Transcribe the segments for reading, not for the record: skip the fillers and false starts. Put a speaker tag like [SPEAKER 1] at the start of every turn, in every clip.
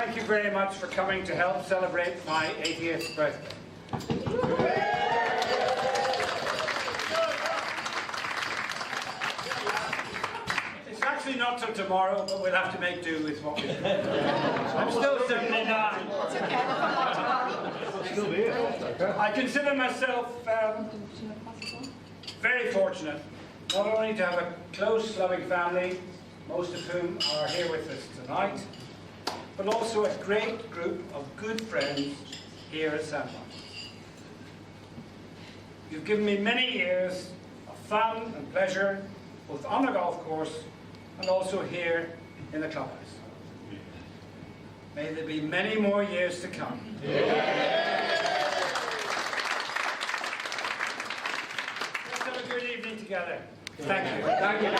[SPEAKER 1] thank you very much for coming to help celebrate my 80th birthday. It's actually not till tomorrow, but we'll have to make do with what we've got. I'm still 79. I consider myself very fortunate, not only to have a close, loving family, most of whom are here with us tonight, but also a great group of good friends here at Sept. You've given me many years of fun and pleasure, both on the golf course and also here in the clubhouse. May there be many more years to come. Let's have a good evening together. Thank you. Thank you.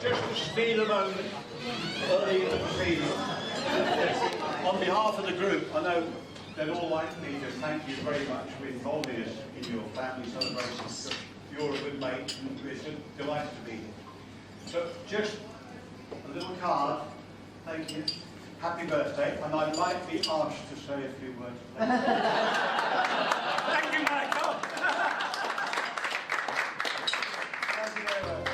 [SPEAKER 2] Just to steal a moment early in the proceedings, on behalf of the group, I know they'd all like me to thank you very much for involving us in your family celebrations. You're a good mate, and it's a delight to be here. But just a little card, thank you, happy birthday, and I might be asked to say a few words.
[SPEAKER 1] Thank you, Michael. Thank you very much.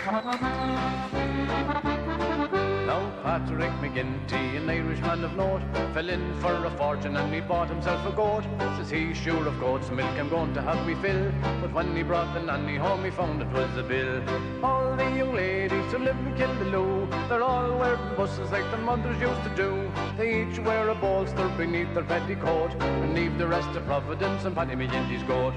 [SPEAKER 3] Now Patrick McGinty, an Irishman of note, fell in for a fortune and he bought himself a goat. Says he, sure of goat's milk I'm going to have me fill. But when he brought the nanny home he found it was a bill. All the young ladies who live in Kildaloo, they're all wearing buses like their mothers used to do. They each wear a bolster beneath their petticoat and leave the rest to Providence and Paddy McGinty's goat.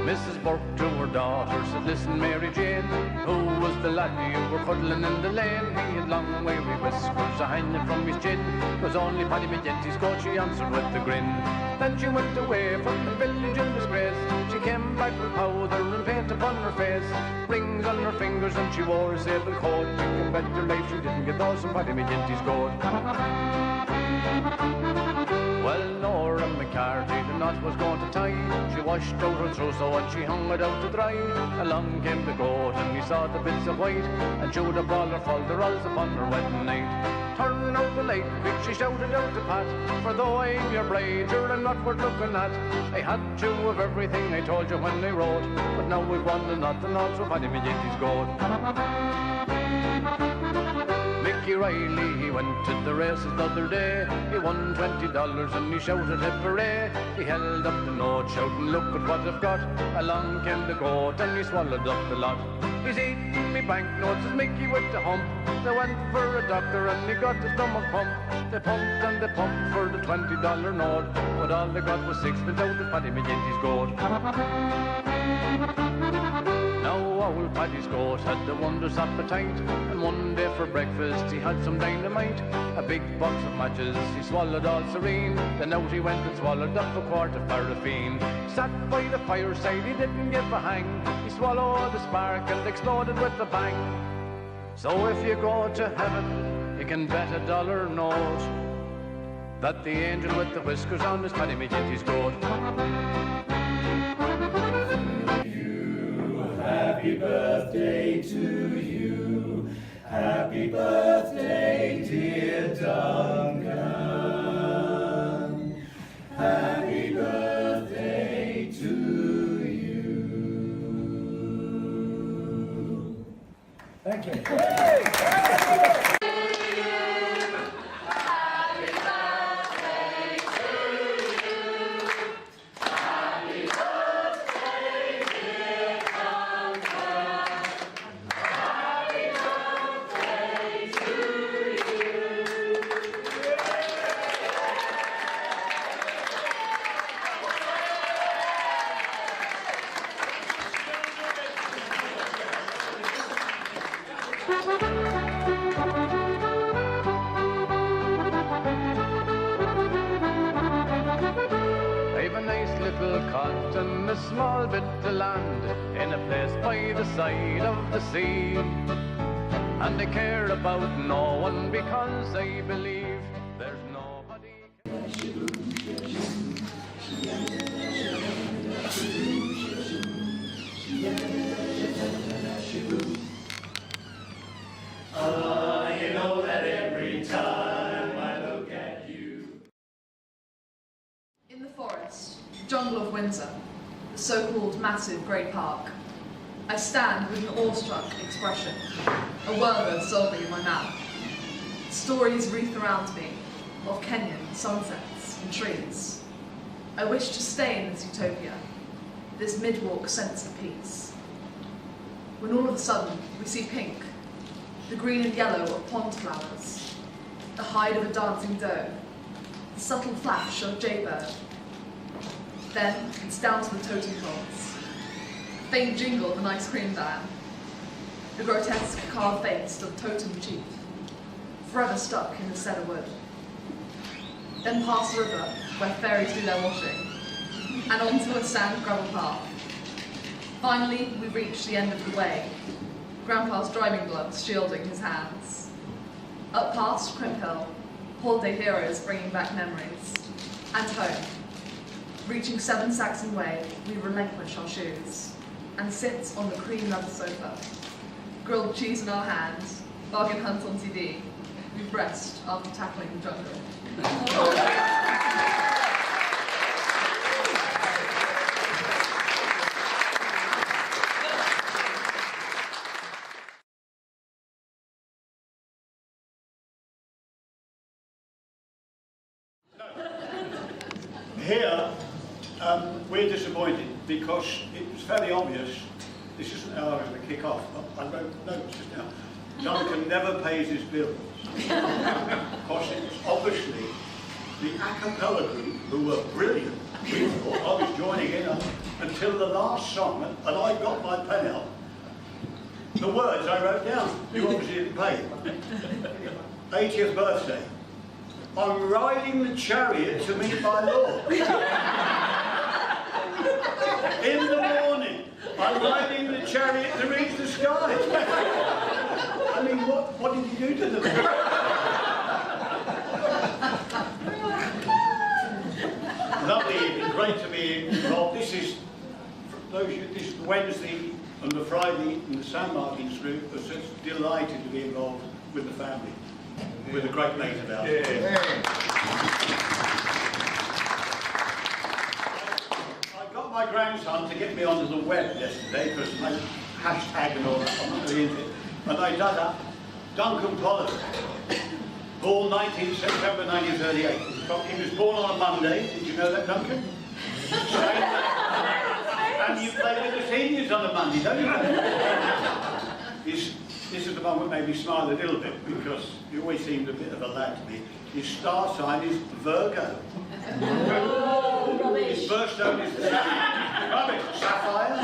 [SPEAKER 3] Mrs. Burke to her daughter said, listen Mary Jane, who was the laddie you were cuddling in the lane? He had long wavy whiskers hanging from his chin. It was only Paddy McGinty's goat, she answered with a grin. Then she went away from the village in disgrace. She came back with powder and paint upon her face, rings on her fingers and she wore a sable coat. Thinking better life she didn't get those from Paddy McGinty's goat. Well, Nora McCarthy, the knot was going to tie. She washed out her trousseau and she hung it out to dry. Along came the goat and he saw the bits of white and chewed up all her falderals upon her wedding night. Turn out the light quick, she shouted out to Pat, for though I'm your bride, you're not worth looking at. I had to of everything I told you when I wrote, but now we've won the knot and also Paddy McGinty's goat. Mickey Riley, he went to the races the other day. He won $20 and he shouted hip hooray. He held up the note shouting, look at what I've got. Along came the goat and he swallowed up the lot. He's eating me banknotes, says Mickey with the hump. They went for a doctor and he got his stomach pumped. They pumped and they pumped for the $20 note, but all they got was sixpence out of Paddy McGinty's goat. Now old Paddy's goat had the wondrous appetite, and one day for breakfast he had some dynamite. A big box of matches he swallowed all serene, then out he went and swallowed up a quart of paraffin. Sat by the fireside, he didn't give a hang. He swallowed the spark and exploded with a bang. So if you go to heaven, you can bet $1 note that the angel with the whiskers on is Paddy McGinty's goat.
[SPEAKER 4] Happy birthday to you. Happy birthday, dear Duncan. Happy birthday to you.
[SPEAKER 1] Thank you.
[SPEAKER 3] I've a nice little cot and a small bit of land in a place by the side of the sea, and I care about no one because I believe there's nobody.
[SPEAKER 5] so-called massive grey park. I stand with an awestruck expression, a word solving in my mouth. Stories wreath around me of Kenyan sunsets and trees. I wish to stay in this utopia, this mid-walk sense of peace. When all of a sudden we see pink, the green and yellow of pond flowers, the hide of a dancing doe, the subtle flash of jaybird. Then it's down to the totem poles, the faint jingle of an ice cream van, the grotesque carved face of totem chief, forever stuck in the cedar wood. Then past the river where fairies do their washing, and onto a sand gravel path. Finally, we reach the end of the way, Grandpa's driving gloves shielding his hands. Up past Crimp Hill, holiday heroes bringing back memories, and home. Reaching 7 Saxon Way, we relinquish our shoes, and sit on the cream leather sofa. Grilled cheese in our hands, bargain hunt on TV, we rest after tackling the jungle.
[SPEAKER 2] Here, we're disappointed because it was fairly obvious. This isn't how I was going to kick off. I wrote notes just now. Duncan never pays his bills. Because it was obviously the a cappella group who were brilliant. We thought I was joining in until the last song, and I got my pen out. The words I wrote down. You obviously didn't pay. 80th birthday. I'm riding the chariot to meet my Lord. In the morning, I'm riding the chariot to reach the sky. I mean, what did you do to them? Lovely evening, great to be involved. This is Wednesday and the Friday in the San Martin's group. We're just delighted to be involved with the family. With a great mate about it. I got my grandson to get me onto the web yesterday because my hashtag and all that, I'm not really into it. And I dug up Duncan Pollard, born 19 September 1938. He was born on a Monday. Did you know that, Duncan? And you play with the seniors on a Monday, don't you? This is the one that made me smile a little bit because he always seemed a bit of a lad to me. His star sign is Virgo. His birthstone is sapphire.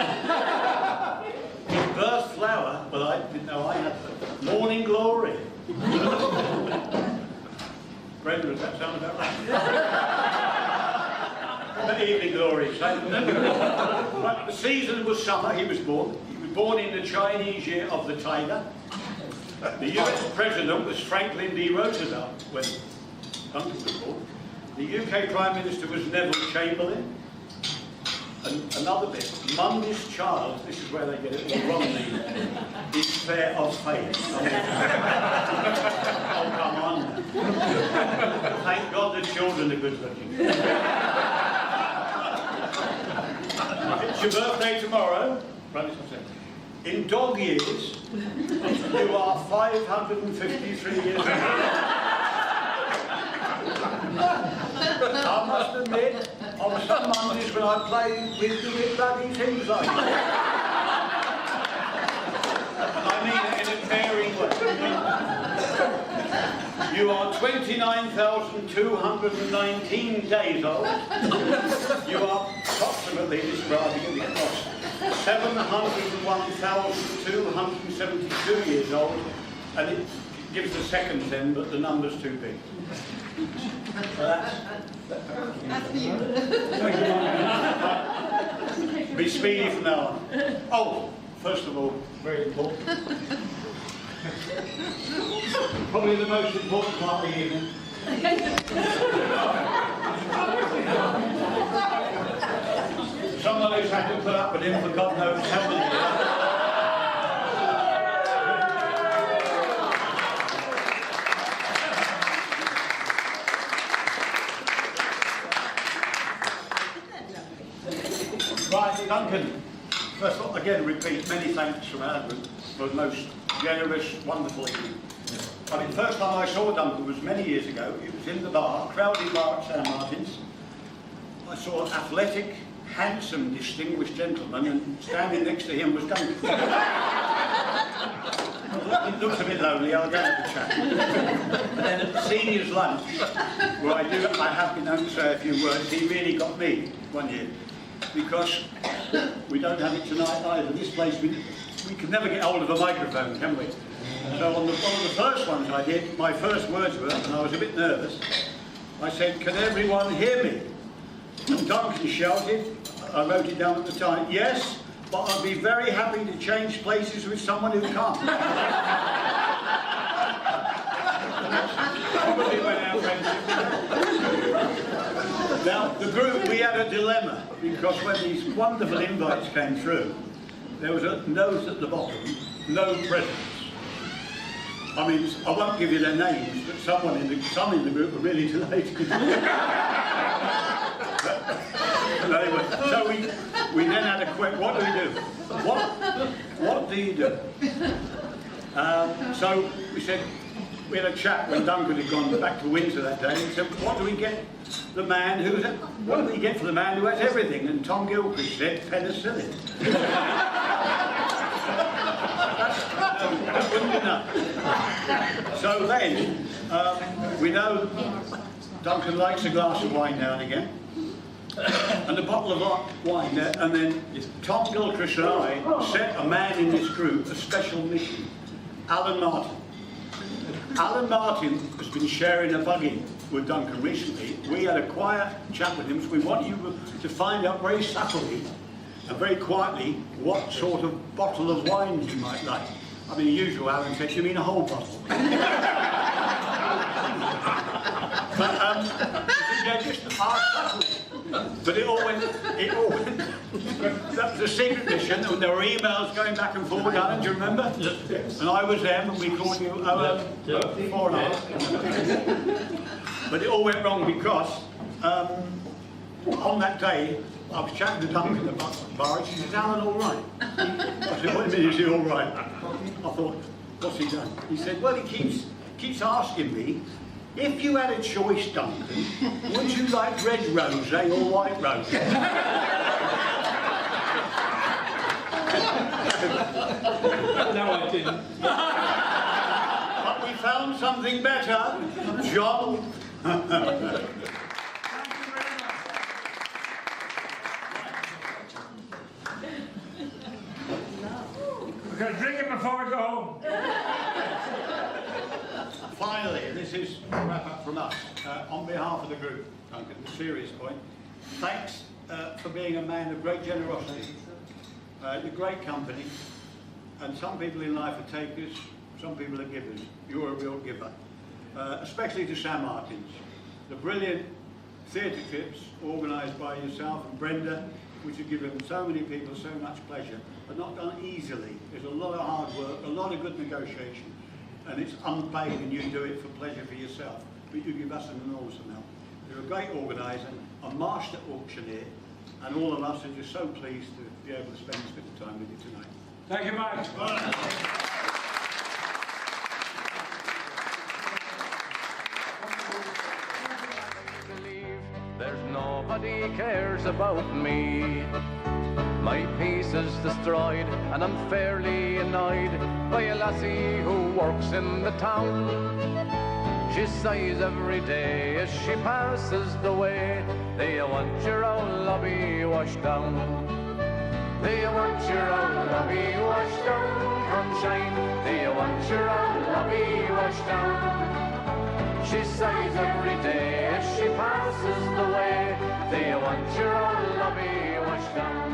[SPEAKER 2] His birth flower, well, I didn't know I had them. Morning glory. Brenda, does that sound about right? The evening glory. Right, the season was summer. He was born. He was born in the Chinese year of the tiger. The US President was Franklin D. Roosevelt when Duncan was born. The UK Prime Minister was Neville Chamberlain. And another bit, Mundy's child, this is where they get it all wrong, is fair of face. Oh, come on. Thank God the children are good looking. It's your birthday tomorrow. In dog years, you are 553 years old. I must admit, on some Mondays when I play with the big bloody things like that. I mean it in a caring way. You are 29,219 days old. You are approximately, this is where I begin to get lost, 701,272 years old, and it gives the seconds then, but the number's too big. So that's for you. Be speedy from now on. Oh, first of all, very important. Probably the most important part of the evening. Someone who's had to put up with him for God knows how many years. Right, Duncan. Duncan, first of all, again, repeat many thanks from our group for the most generous, wonderful evening. I mean, first time I saw Duncan was many years ago. It was in the bar, crowded bar at St Martin's. I saw an athletic, handsome, distinguished gentleman, and standing next to him was Duncan. It looks a bit lonely, I'll go and have a chat. And then at the seniors' lunch, where I have been known to say a few words, he really got me one year. Because we don't have it tonight either. This place, we can never get hold of a microphone, can we? So on one of the first ones I did, my first words were, and I was a bit nervous, I said, "Can everyone hear me?" And Duncan shouted, I wrote it down at the time, "Yes, but I'd be very happy to change places with someone who can't." Probably when our friendship began. Now, the group, we had a dilemma, because when these wonderful invites came through, there was a note at the bottom, "No presents." I mean, I won't give you their names, but some in the group were really delighted. Anyway, so we then had a quick, what do we do? What do you do? So we said, we had a chat when Duncan had gone back to Windsor that day, and we said, what do we get for the man who has everything? And Tom Gilchrist said, penicillin. That wouldn't be enough. So then, we know Duncan likes a glass of wine now and again, and a bottle of wine there, and then Tom Gilchrist and I set a man in this group a special mission, Alan Martin. Alan Martin has been sharing a buggy with Duncan recently. We had a quiet chat with him, so we want you to find out very subtly and very quietly what sort of bottle of wine you might like. I mean, the usual Alan said, "You mean a whole bottle?" But yeah, just subtly. But it all went, that was a secret mission, and there were emails going back and forward, Alan, do you remember? Yes. And I was them, and we called you 4.5. But it all went wrong because on that day, I was chatting to Duncan about the bar, and she said, "Is Alan all right?" I said, "What do you mean, is he all right?" I thought, what's he done? He said, "Well, he keeps asking me, if you had a choice, Duncan, would you like red rosé or white rosé?"
[SPEAKER 4] No, I didn't.
[SPEAKER 2] But we found something better, John.
[SPEAKER 1] We're going to drink it before we go home.
[SPEAKER 2] Finally, this is a wrap up from us. On behalf of the group, Duncan, a serious point, thanks for being a man of great generosity. You're great company, and some people in life are takers, some people are givers. You're a real giver. Especially to St Martin's. The brilliant theatre clips organised by yourself and Brenda, which have given so many people so much pleasure, are not done easily. There's a lot of hard work, a lot of good negotiation, and it's unpaid, and you do it for pleasure for yourself, but you give us an enormous amount. You're a great organiser, a master auctioneer, and all of us are just so pleased to be able to spend this bit of time with you tonight.
[SPEAKER 1] Thank you, Mike.
[SPEAKER 3] There's nobody cares about me. My peace is destroyed, and I'm fairly annoyed by a lassie who works in the town. She sighs every day as she passes the way. Do you want your old lobby washed down? Do you want your old lobby washed down from shine? Do you want your old lobby washed down? She sighs every day as she passes the way. Do you want your old lobby washed down?